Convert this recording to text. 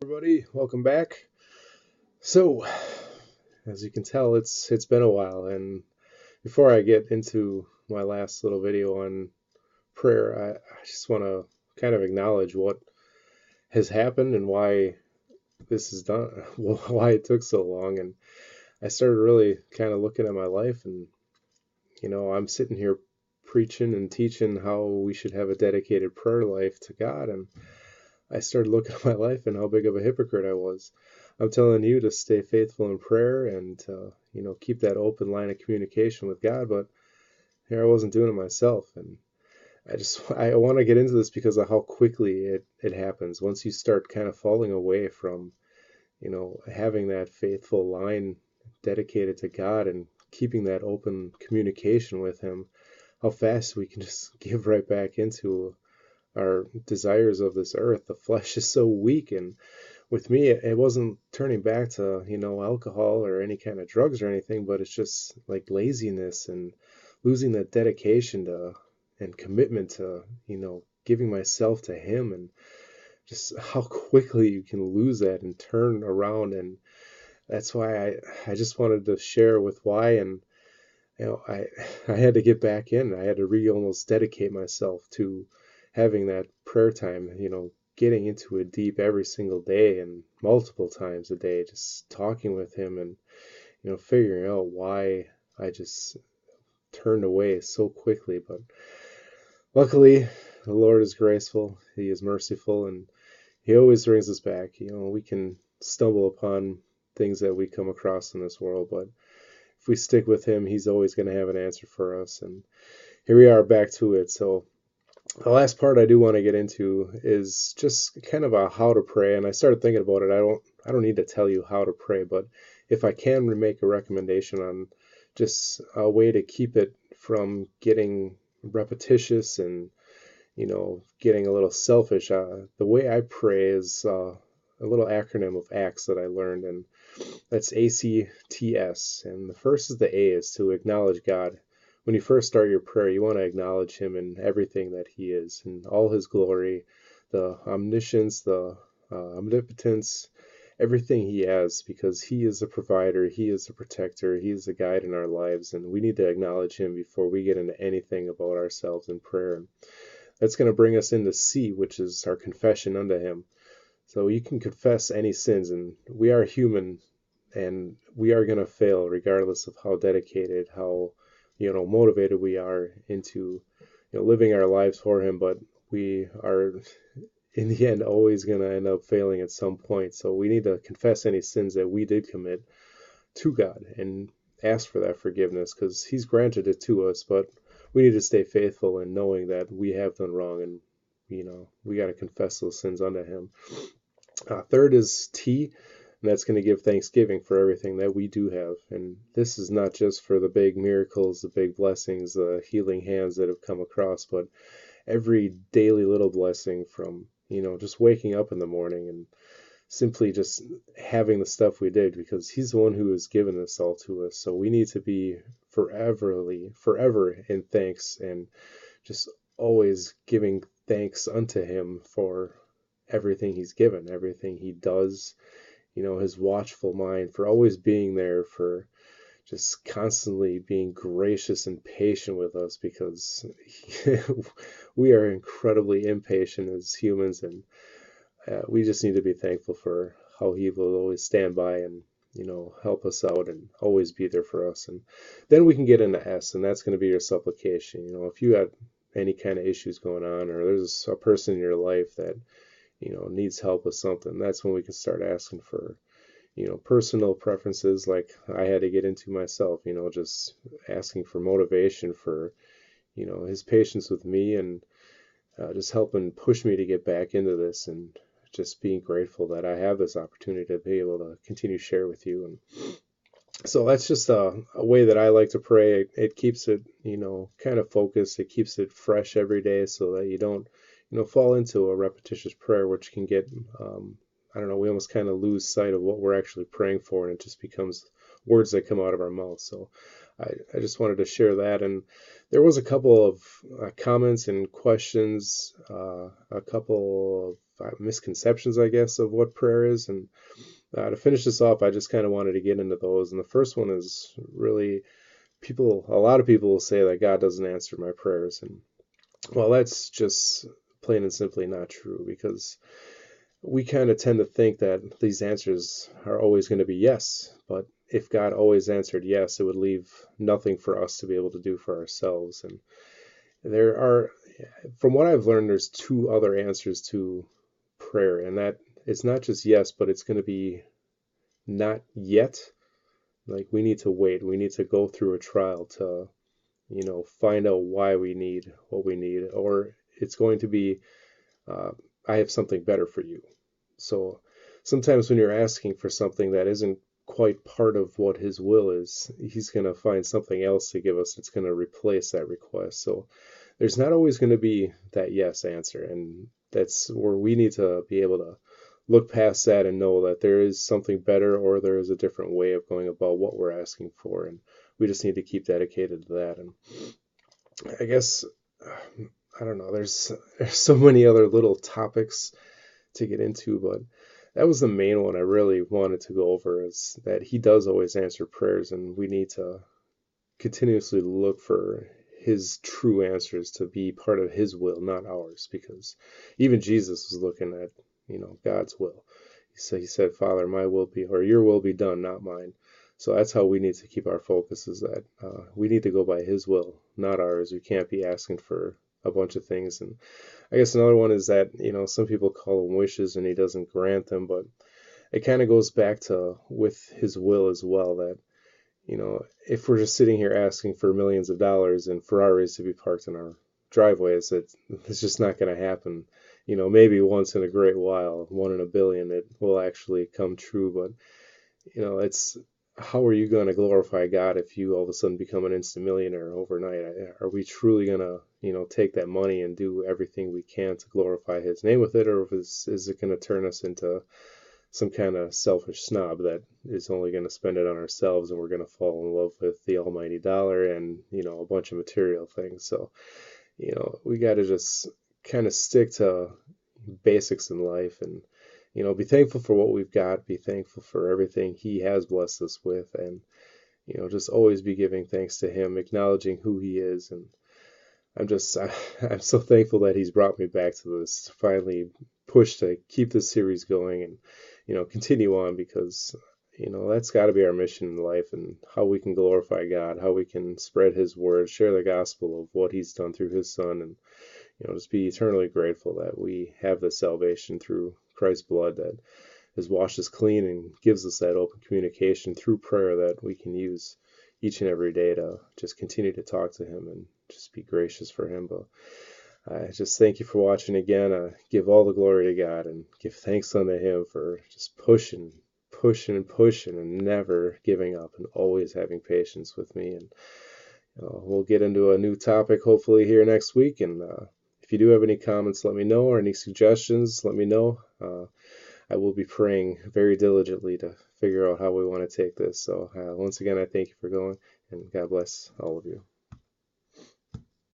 Everybody, welcome back. So, as you can tell, it's been a while, and before I get into my last little video on prayer, I just want to kind of acknowledge what has happened and why this is done, why it took so long. And I started really kind of looking at my life, and I'm sitting here preaching and teaching how we should have a dedicated prayer life to God, and I started looking at my life and how big of a hypocrite I was. I'm telling you to stay faithful in prayer and keep that open line of communication with God, but here I wasn't doing it myself. And I want to get into this because of how quickly it happens. Once you start kind of falling away from having that faithful line dedicated to God and keeping that open communication with Him, how fast we can just give right back into our desires of this earth. The flesh is so weak, and with me, it wasn't turning back to, alcohol or any kind of drugs or anything, but it's just like laziness and losing that dedication to and commitment to, giving myself to Him, and just how quickly you can lose that and turn around. And that's why I just wanted to share with why. And I had to get back in. I had to almost dedicate myself to having that prayer time, getting into it deep every single day and multiple times a day, just talking with Him and, figuring out why I just turned away so quickly. But luckily, the Lord is graceful, He is merciful, and He always brings us back. We can stumble upon things that we come across in this world, but if we stick with Him, He's always going to have an answer for us. And here we are back to it. So the last part I do want to get into is just kind of a how to pray. And I started thinking about it. I don't need to tell you how to pray, but if I can make a recommendation on just a way to keep it from getting repetitious and getting a little selfish, the way I pray is a little acronym of ACTS that I learned, and that's ACTS. And the first is the A, is to acknowledge God. When you first start your prayer, you want to acknowledge Him in everything that He is, in all His glory, the omniscience, the omnipotence, everything He has, because He is the provider, He is the protector, He is the guide in our lives, and we need to acknowledge Him before we get into anything about ourselves in prayer. That's going to bring us into C, which is our confession unto Him. So you can confess any sins, and we are human, and we are going to fail regardless of how dedicated, how motivated we are into living our lives for Him. But we are in the end always going to end up failing at some point. So we need to confess any sins that we did commit to God and ask for that forgiveness, because He's granted it to us. But we need to stay faithful in knowing that we have done wrong, and we got to confess those sins unto Him. Third is T, and that's going to give thanksgiving for everything that we do have. And this is not just for the big miracles, the big blessings, the healing hands that have come across, but every daily little blessing from, just waking up in the morning and simply just having the stuff we did, because He's the one who has given this all to us. So we need to be forever in thanks, and just always giving thanks unto Him for everything He's given, everything He does, His watchful mind, for always being there, for just constantly being gracious and patient with us, because we are incredibly impatient as humans, and we just need to be thankful for how He will always stand by and help us out and always be there for us. And then we can get into S, and that's going to be your supplication. If you have any kind of issues going on, or there's a person in your life that needs help with something, that's when we can start asking for personal preferences, like I had to get into myself, just asking for motivation, for His patience with me, and just helping push me to get back into this, and just being grateful that I have this opportunity to be able to continue to share with you. And so that's just a way that I like to pray. It keeps it, kind of focused. It keeps it fresh every day, so that you don't, fall into a repetitious prayer, which can get, I don't know, we almost kind of lose sight of what we're actually praying for, and it just becomes words that come out of our mouth. So I just wanted to share that. And there was a couple of comments and questions, a couple misconceptions, I guess, of what prayer is. And to finish this off, I just kind of wanted to get into those. And the first one is really a lot of people will say that God doesn't answer my prayers. And well, that's just plain and simply not true, because we kind of tend to think that these answers are always going to be yes. But if God always answered yes, it would leave nothing for us to be able to do for ourselves. And there are, from what I've learned, there's two other answers to prayer, and that it's not just yes, but it's going to be not yet. Like, we need to wait. We need to go through a trial to, find out why we need what we need. Or it's going to be, I have something better for you. So sometimes when you're asking for something that isn't quite part of what his will is, he's going to find something else to give us that's going to replace that request. So there's not always going to be that yes answer. And that's where we need to be able to look past that and know that there is something better, or there is a different way of going about what we're asking for. And we just need to keep dedicated to that. And I guess, I don't know, there's so many other little topics to get into, but that was the main one I really wanted to go over, is that he does always answer prayers, and we need to continuously look for his true answers to be part of his will, not ours, because even Jesus was looking at, God's will. He said, Father, my will be, or your will be done, not mine. So that's how we need to keep our focus, is that we need to go by his will, not ours. We can't be asking for a bunch of things. And I guess another one is that, some people call them wishes and he doesn't grant them, but it kind of goes back to with his will as well, that, if we're just sitting here asking for millions of dollars and Ferraris to be parked in our driveways, it's just not going to happen. Maybe once in a great while, 1 in 1 billion, it will actually come true. But, it's, how are you going to glorify God if you all of a sudden become an instant millionaire overnight? Are we truly going to, take that money and do everything we can to glorify his name with it? Or is it going to turn us into some kind of selfish snob that is only going to spend it on ourselves, and we're going to fall in love with the almighty dollar and, a bunch of material things? So, we got to just kind of stick to basics in life, and, be thankful for what we've got, be thankful for everything he has blessed us with, and, just always be giving thanks to him, acknowledging who he is. And I'm so thankful that he's brought me back to this, to finally push to keep this series going and, continue on, because, that's got to be our mission in life, and how we can glorify God, how we can spread his word, share the gospel of what he's done through his son, and, just be eternally grateful that we have the salvation through Christ's blood that has washed us clean and gives us that open communication through prayer that we can use each and every day to just continue to talk to him and just be gracious for him. But I just thank you for watching again. Give all the glory to God and give thanks unto him for just pushing and never giving up, and always having patience with me. And we'll get into a new topic hopefully here next week. And if you do have any comments, let me know, or any suggestions, let me know. I will be praying very diligently to figure out how we want to take this. So once again, I thank you for going, and God bless all of you.